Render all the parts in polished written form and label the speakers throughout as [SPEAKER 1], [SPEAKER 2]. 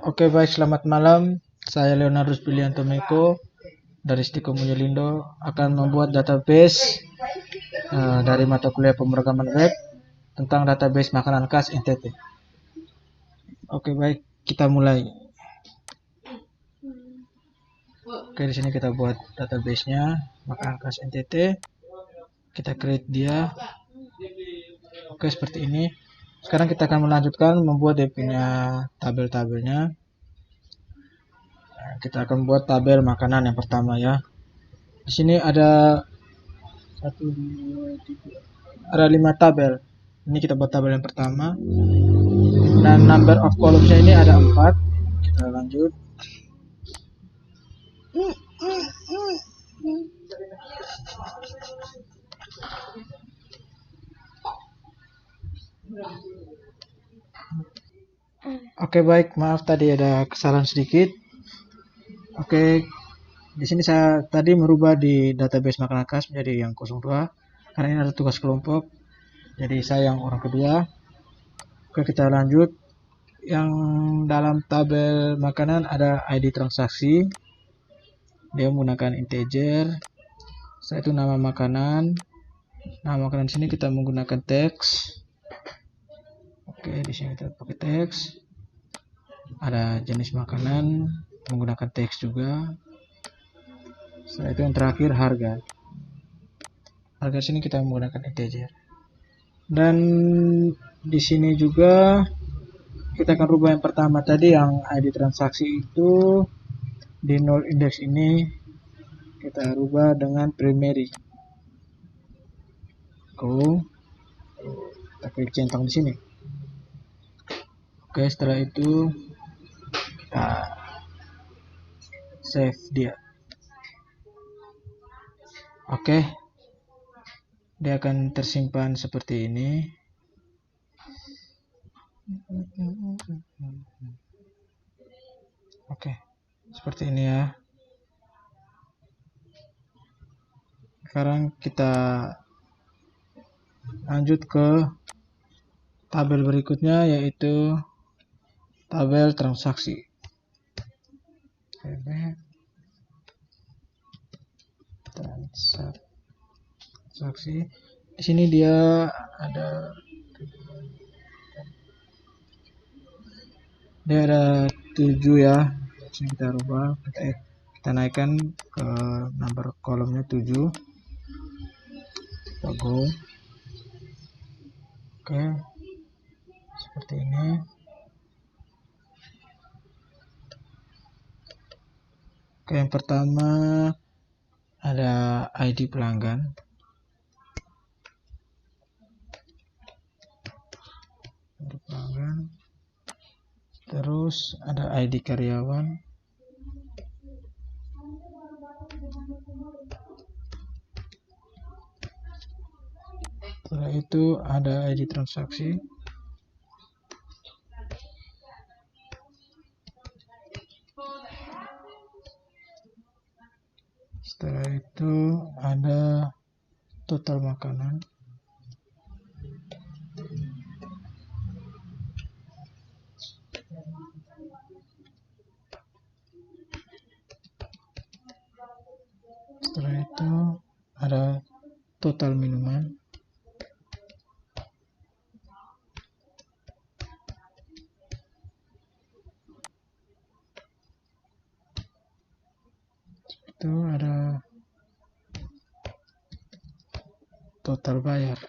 [SPEAKER 1] Oke, baik, selamat malam. Saya Leonardo Pilianto Meko dari Stiko Mulyalindo akan membuat database dari mata kuliah pemrograman web tentang database makanan khas NTT. Oke, baik, kita mulai. Oke, di sini kita buat database-nya makanan khas NTT. Kita create dia. Oke, seperti ini. Sekarang kita akan melanjutkan membuat dia punya tabel-tabelnya. Kita akan buat tabel makanan yang pertama ya. Di sini ada 5 tabel. Ini kita buat tabel yang pertama. Dan number of columns-nya ini ada 4. Kita lanjut. Oke, baik, maaf tadi ada kesalahan sedikit. Oke, di sini saya tadi merubah di database makanan khas menjadi yang 02 karena ini ada tugas kelompok. Jadi saya yang orang kedua. Oke, kita lanjut. Yang dalam tabel makanan ada ID transaksi. Dia menggunakan integer. Setelah itu nama makanan. Nama makanan di sini kita menggunakan teks. Oke, di sini kita pakai teks. Ada jenis makanan menggunakan teks juga. Setelah itu yang terakhir harga. Harga sini kita menggunakan integer. Dan di sini juga kita akan rubah yang pertama tadi yang ID transaksi itu di null index ini kita rubah dengan primary. Kita klik centang di sini. Oke, setelah itu kita save dia. Oke, dia akan tersimpan seperti ini. Oke, seperti ini ya. Sekarang kita lanjut ke tabel berikutnya, yaitu tabel transaksi. Transaksi. Di sini dia ada 7 ya. Di sini kita rubah, kita naikkan ke number kolomnya 7. Kita go. Oke, seperti ini. Oke, yang pertama ada ID pelanggan. Terus ada ID karyawan. Setelah itu ada ID transaksi. Setelah itu ada total makanan. Setelah itu ada total minuman. Itu ada total bayar.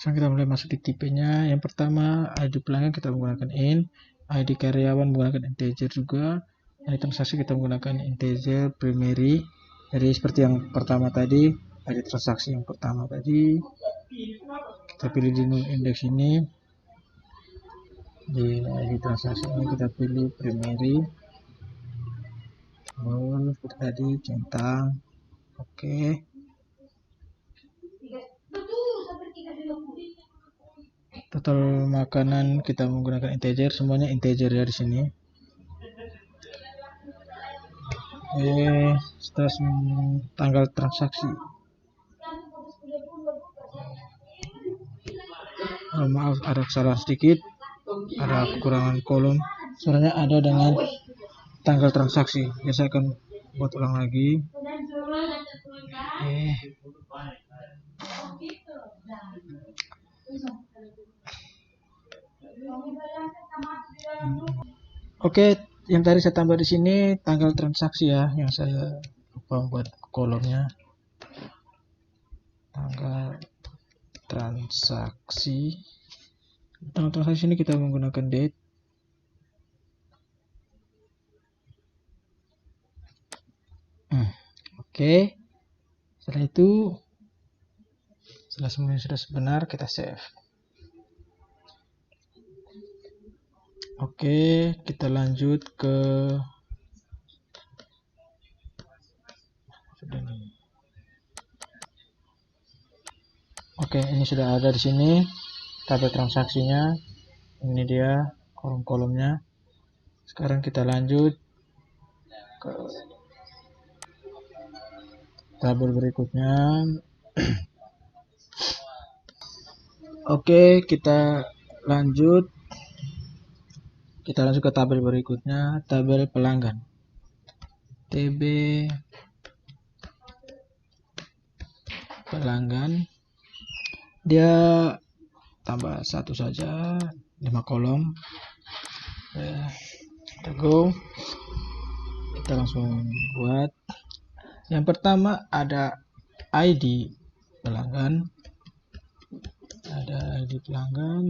[SPEAKER 1] Sekarang kita mulai masuk di tipenya. Yang pertama ID pelanggan kita menggunakan int, ID karyawan menggunakan integer juga, ID transaksi kita menggunakan integer primary. Jadi seperti yang pertama tadi, ID transaksi yang pertama tadi kita pilih di null index ini. Di ID transaksi ini kita pilih primary. Seperti tadi centang. Oke. Total makanan kita menggunakan integer, semuanya integer ya di sini. Setelah tanggal transaksi. Maaf, ada kesalahan sedikit, ada kekurangan kolom. Sebenarnya ada dengan tanggal transaksi. Ya, saya akan buat ulang lagi. Oke, yang tadi saya tambah di sini tanggal transaksi ya, yang saya lupa buat kolomnya. Tanggal transaksi. Tanggal transaksi ini kita menggunakan date. Oke. Setelah itu, setelah semuanya sudah benar, kita save. Oke, kita lanjut ke Oke, ini sudah ada di sini tabel transaksinya. Ini dia kolom-kolomnya. Sekarang kita lanjut ke tabel berikutnya. Oke, kita lanjut ke tabel berikutnya, tabel pelanggan. TB pelanggan, dia tambah satu saja, 5 kolom. Kita go, kita langsung buat. Yang pertama ada ID pelanggan,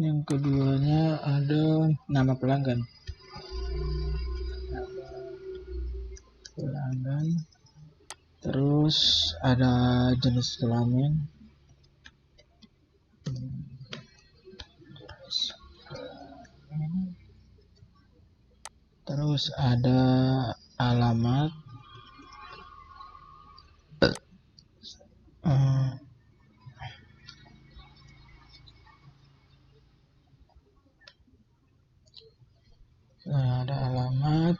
[SPEAKER 1] yang keduanya ada nama pelanggan, terus ada jenis kelamin, terus ada alamat, ada alamat.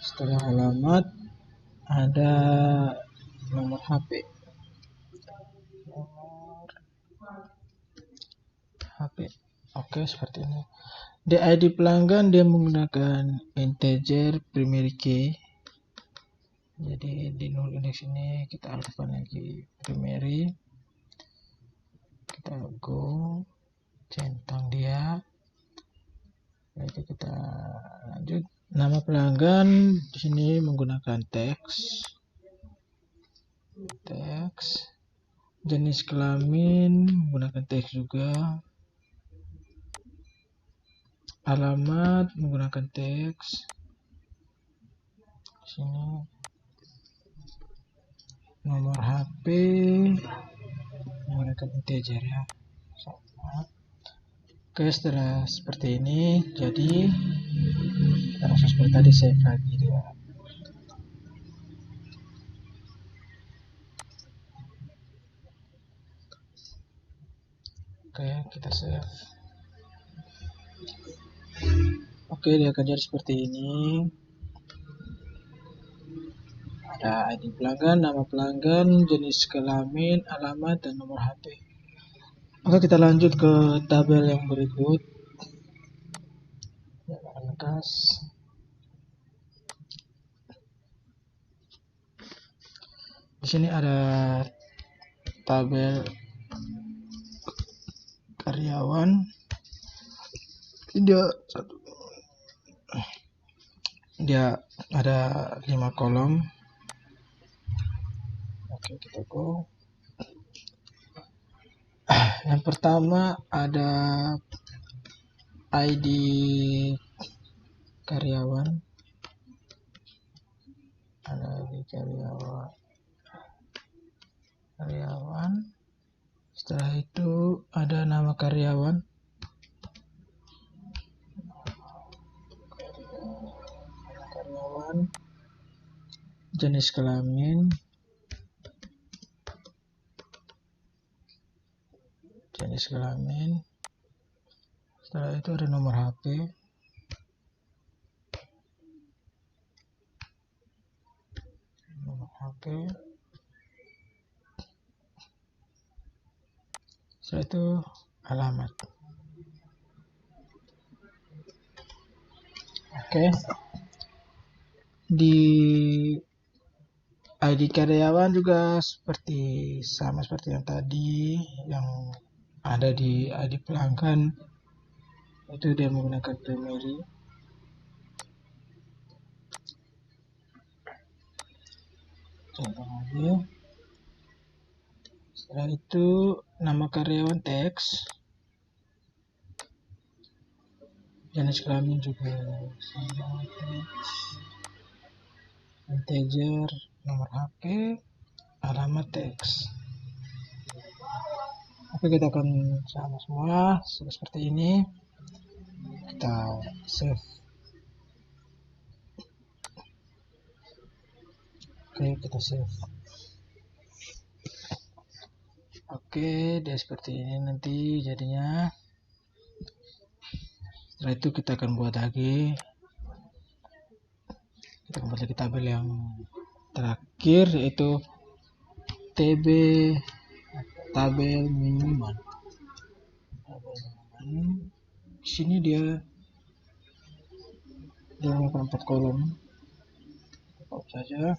[SPEAKER 1] Setelah alamat ada nomor HP. Oke, seperti ini. Di ID pelanggan dia menggunakan integer primary key. Jadi di null index ini kita alihkan lagi primary. Kita go centang dia. Lalu kita lanjut. Nama pelanggan di sini menggunakan teks. Jenis kelamin menggunakan teks juga. Alamat menggunakan teks. Di sini nomor HP menggunakan integer ya. Oke, setelah seperti ini, jadi kita langsung seperti tadi save lagi dia. Oke, kita save. Oke, dia akan jadi seperti ini. Ada ID pelanggan, nama pelanggan, jenis kelamin, alamat, dan nomor HP. Oke, kita lanjut ke tabel yang berikut. Di sini ada tabel karyawan. Dia ada 5 kolom. Oke, kita go. Yang pertama ada ID karyawan. Setelah itu ada nama karyawan. Jenis kelamin. Setelah itu ada nomor HP. Setelah itu alamat. Oke. Di ID karyawan juga sama seperti yang tadi, yang ada di ID pelanggan, itu dia menggunakan primary. Contoh lagi. Setelah itu nama karyawan teks, jenis kelamin juga sama, teks, integer, nomor HP, alamat teks. Oke, kita akan sama semua seperti ini. Kita save. Oke, kita save. Oke, dia seperti ini nanti jadinya. Setelah itu kita akan buat lagi. Kita akan buat lagi tabel yang terakhir, yaitu TB tabel minuman. Di sini dia menggunakan 4 kolom. Cukup saja.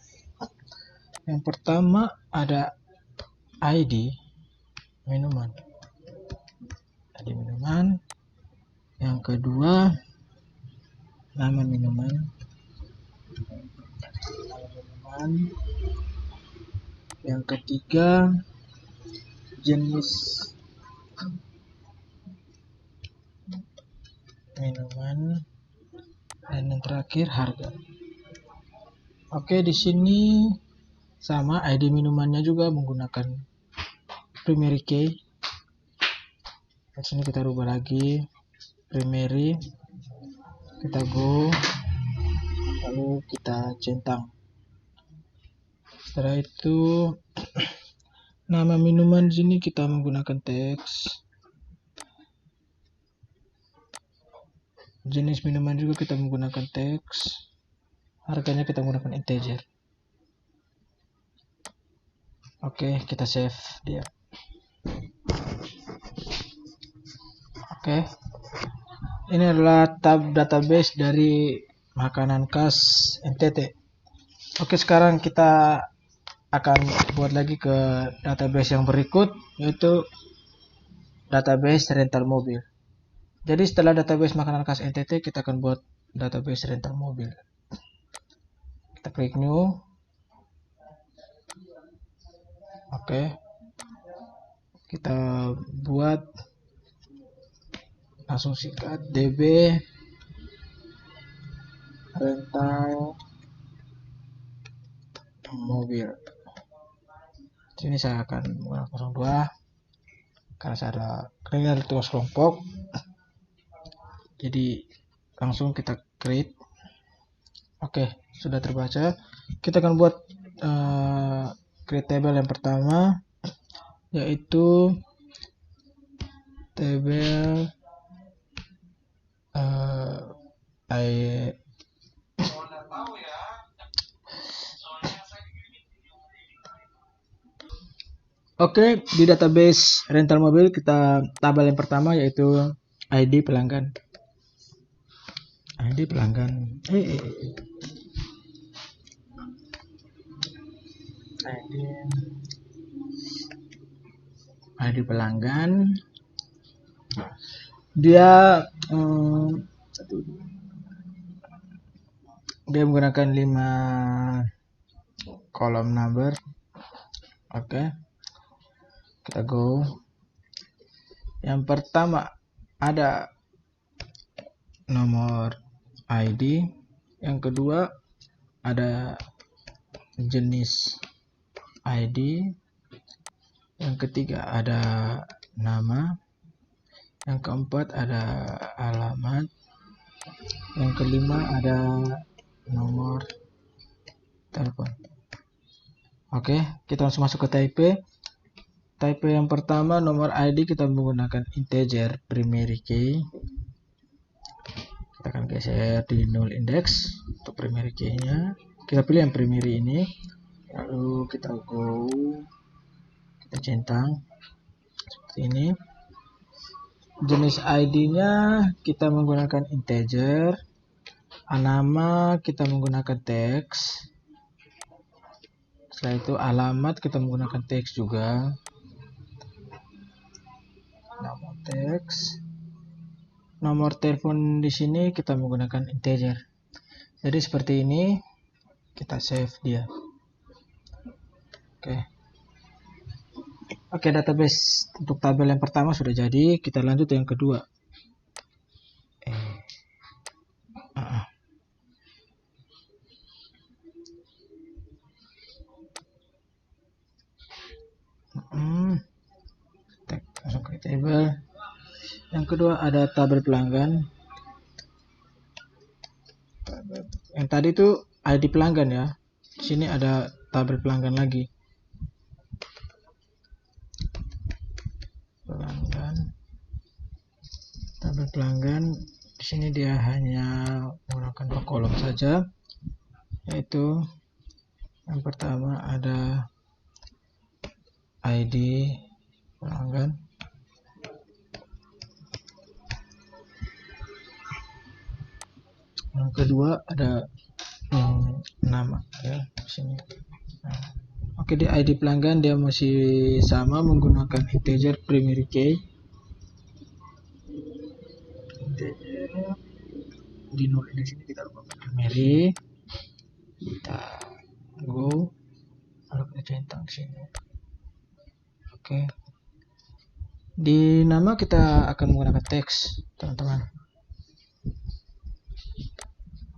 [SPEAKER 1] Yang pertama ada ID minuman. ID minuman. Yang kedua nama minuman. Yang ketiga jenis minuman, dan yang terakhir harga. Oke, di sini sama ID minumannya juga menggunakan primary key. Di sini kita rubah lagi primary, kita go, lalu kita centang. Setelah itu nama minuman di sini kita menggunakan teks. Jenis minuman juga kita menggunakan teks. Harganya kita menggunakan integer. Oke, kita save dia. Oke. Ini adalah tab database dari makanan khas NTT. Oke, sekarang kita akan buat lagi ke database yang berikut, yaitu database rental mobil. Jadi setelah database makanan khas NTT, kita akan buat database rental mobil. Kita klik new. Oke. Kita buat langsung sikat DB rental mobil. Sini saya akan menggunakan 02 karena saya ada tugas kelompok. Jadi langsung kita create. Oke, sudah terbaca. Kita akan buat create table yang pertama, yaitu table Oke, di database rental mobil kita tabel yang pertama yaitu ID pelanggan. ID pelanggan. ID pelanggan. Dia menggunakan 5 kolom number. Oke. Kita go. Yang pertama ada nomor ID. Yang kedua ada jenis ID. Yang ketiga ada nama. Yang keempat ada alamat. Yang kelima ada nomor telepon. Oke, kita langsung masuk ke type. Type yang pertama nomor ID kita menggunakan integer primary key. Kita akan geser di null index untuk primary key-nya. Kita pilih yang primary ini. Lalu kita go, kita centang seperti ini. Jenis ID-nya kita menggunakan integer. Nama kita menggunakan teks. Setelah itu alamat kita menggunakan teks juga. Nama teks. Nomor telepon di sini kita menggunakan integer. Jadi seperti ini, kita save dia. Oke, database untuk tabel yang pertama sudah jadi. Kita lanjut yang kedua. Masuk ke table. Yang kedua ada tabel pelanggan. Yang tadi itu ID pelanggan ya. Di sini ada tabel pelanggan lagi. Tabel pelanggan di sini dia hanya menggunakan 2 kolom saja, yaitu yang pertama ada ID pelanggan, yang kedua ada nama ya di sini. Oke, di ID pelanggan dia masih sama menggunakan integer primary key. Di nol di sini kita ubah primary, kita go, lalu kita centang di sini. Oke, di nama kita akan menggunakan teks, teman-teman.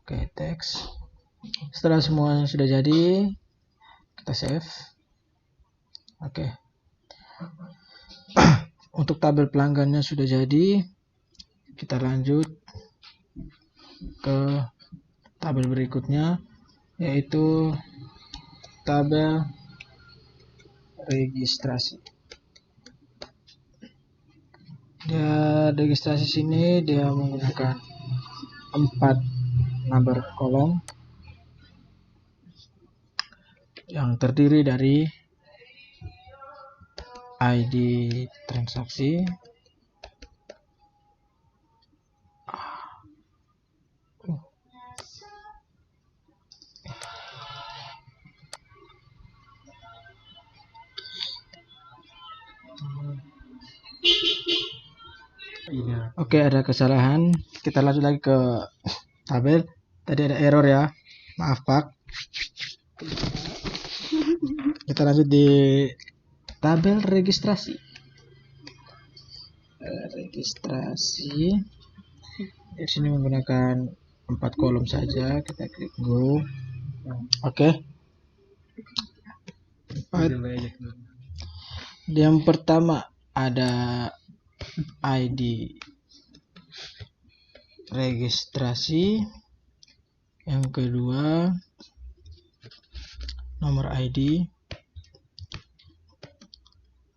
[SPEAKER 1] Oke, teks. Setelah semuanya sudah jadi, kita save. Oke. Untuk tabel pelanggannya sudah jadi, kita lanjut ke tabel berikutnya, yaitu tabel registrasi. Dia registrasi sini dia menggunakan 4 number kolom yang terdiri dari ID transaksi, Oke, ada kesalahan. Kita lanjut lagi ke tabel. Tadi ada error ya. Maaf Pak. Kita lanjut di tabel registrasi. Registrasi. Di sini menggunakan 4 kolom saja. Kita klik go. Oke. Yang pertama ada ID registrasi, yang kedua nomor ID,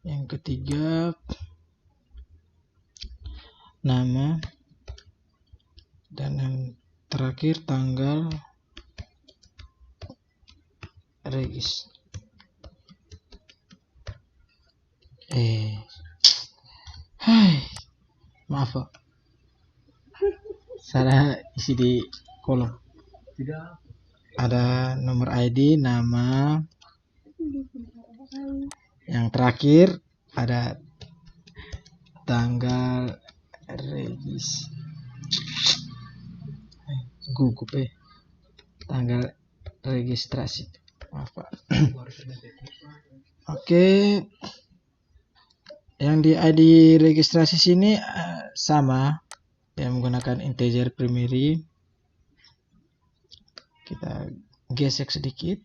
[SPEAKER 1] yang ketiga nama, dan yang terakhir tanggal regis. Maaf Pak, salah isi di kolom. Ada nomor ID, nama, yang terakhir ada tanggal regis. Gugup tanggal registrasi. Maaf Pak. Oke. Yang di ID registrasi sini sama, ya menggunakan integer primary. Kita gesek sedikit,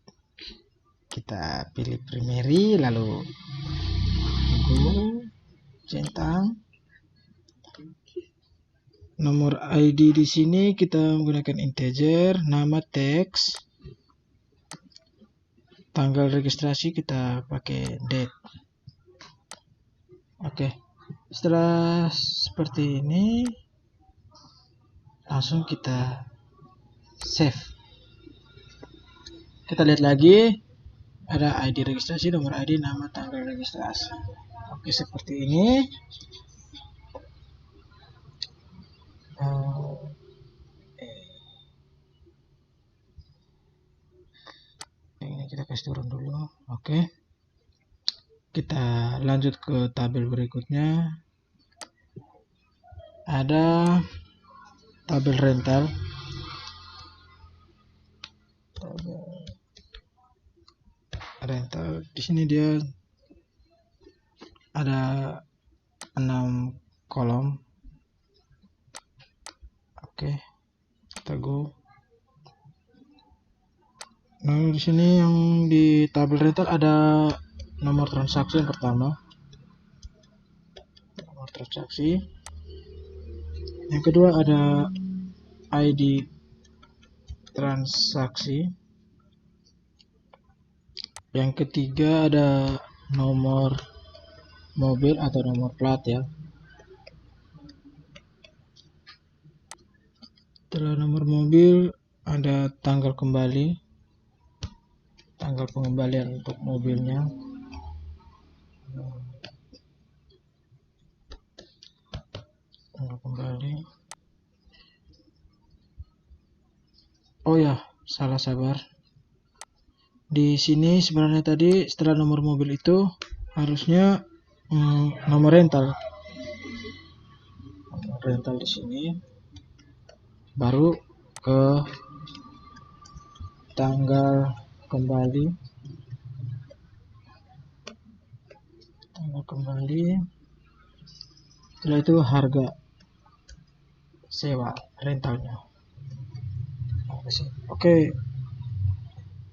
[SPEAKER 1] kita pilih primary, lalu centang. Nomor ID di sini kita menggunakan integer, nama teks, tanggal registrasi kita pakai date. Oke, setelah seperti ini langsung kita save. Kita lihat lagi, ada ID registrasi, nomor ID, nama, tanggal registrasi. Oke, seperti ini. kasih turun dulu. Oke. Kita lanjut ke tabel berikutnya. Ada tabel rental. Di sini dia ada 6 kolom. Oke, kita go. Nah, di sini yang di tabel rental ada nomor transaksi yang pertama. Nomor transaksi. Yang kedua ada ID transaksi. Yang ketiga ada nomor mobil atau nomor plat ya. Setelah nomor mobil ada tanggal kembali, tanggal pengembalian untuk mobilnya. Tanggal kembali. Oh ya, sabar. Di sini sebenarnya tadi setelah nomor mobil itu harusnya nomor rental. Nomor rental di sini. Baru ke tanggal kembali. Tanggal kembali. Setelah itu harga sewa rentalnya. Oke.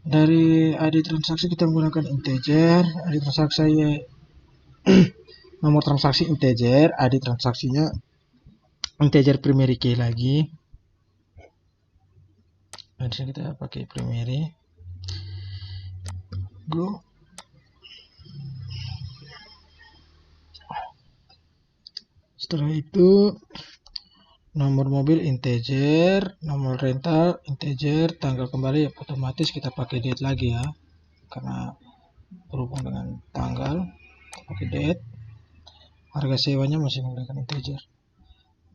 [SPEAKER 1] Dari ID transaksi kita menggunakan integer. ID transaksi nomor transaksi integer, ID transaksinya integer primary key lagi. Nah, di sini kita pakai primary. Go. Setelah itu nomor mobil integer, nomor rental integer, tanggal kembali otomatis kita pakai date lagi ya, karena berhubung dengan tanggal kita pakai date. Harga sewanya masih menggunakan integer.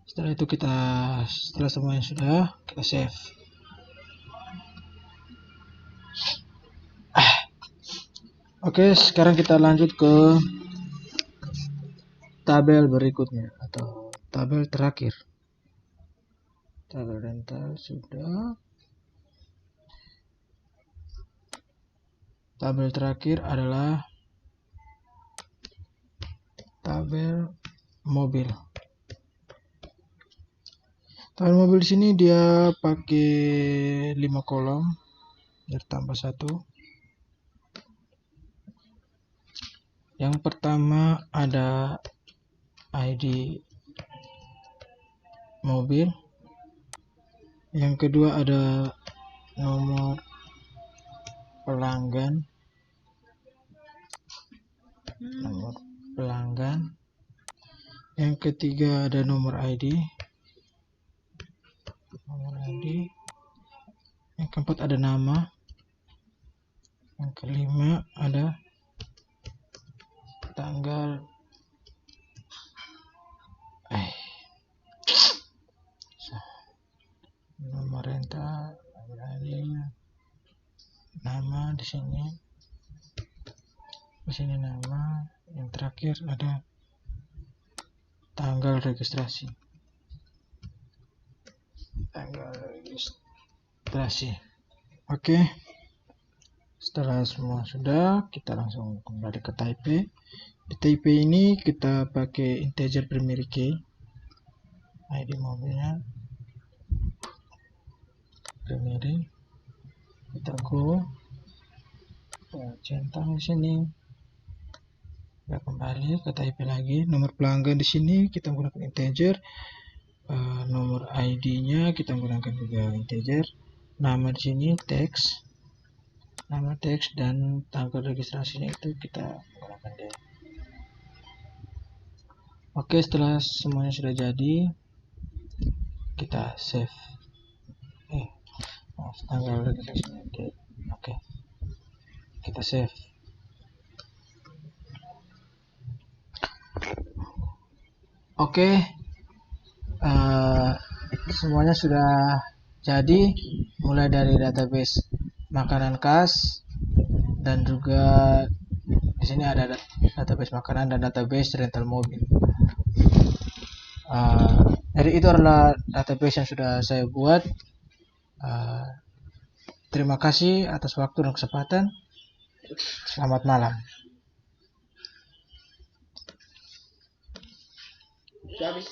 [SPEAKER 1] Setelah itu setelah semuanya sudah, kita save. Oke, sekarang kita lanjut ke tabel berikutnya atau tabel terakhir. Tabel rental sudah. Tabel terakhir adalah tabel mobil. Tabel mobil di sini dia pakai 5 kolom, ditambah 1. Yang pertama ada ID mobil. Yang kedua ada nomor pelanggan. Nomor pelanggan. Yang ketiga ada nomor ID. Nomor ID. Yang keempat ada nama. Yang kelima ada tanggal nomor rental, nama di sini. Di sini nama. Yang terakhir ada tanggal registrasi. Tanggal registrasi. Oke. Setelah semua sudah, kita langsung kembali ke type. Di type ini kita pakai integer primary key. ID mobilnya primary. Kita go. Centang di sini. Kita kembali ke type lagi. Nomor pelanggan di sini kita menggunakan integer. Nomor ID-nya kita menggunakan juga integer. Nama di sini teks. Nama teks dan tanggal registrasinya itu kita menggunakan date. Oke, setelah semuanya sudah jadi, kita save. Tanggal registrasinya date. Oke. Kita save. Oke. Semuanya sudah jadi, mulai dari database makanan khas, dan juga di sini ada database makanan dan database rental mobil. Jadi itu adalah database yang sudah saya buat. Terima kasih atas waktu dan kesempatan. Selamat malam.
[SPEAKER 2] Habis.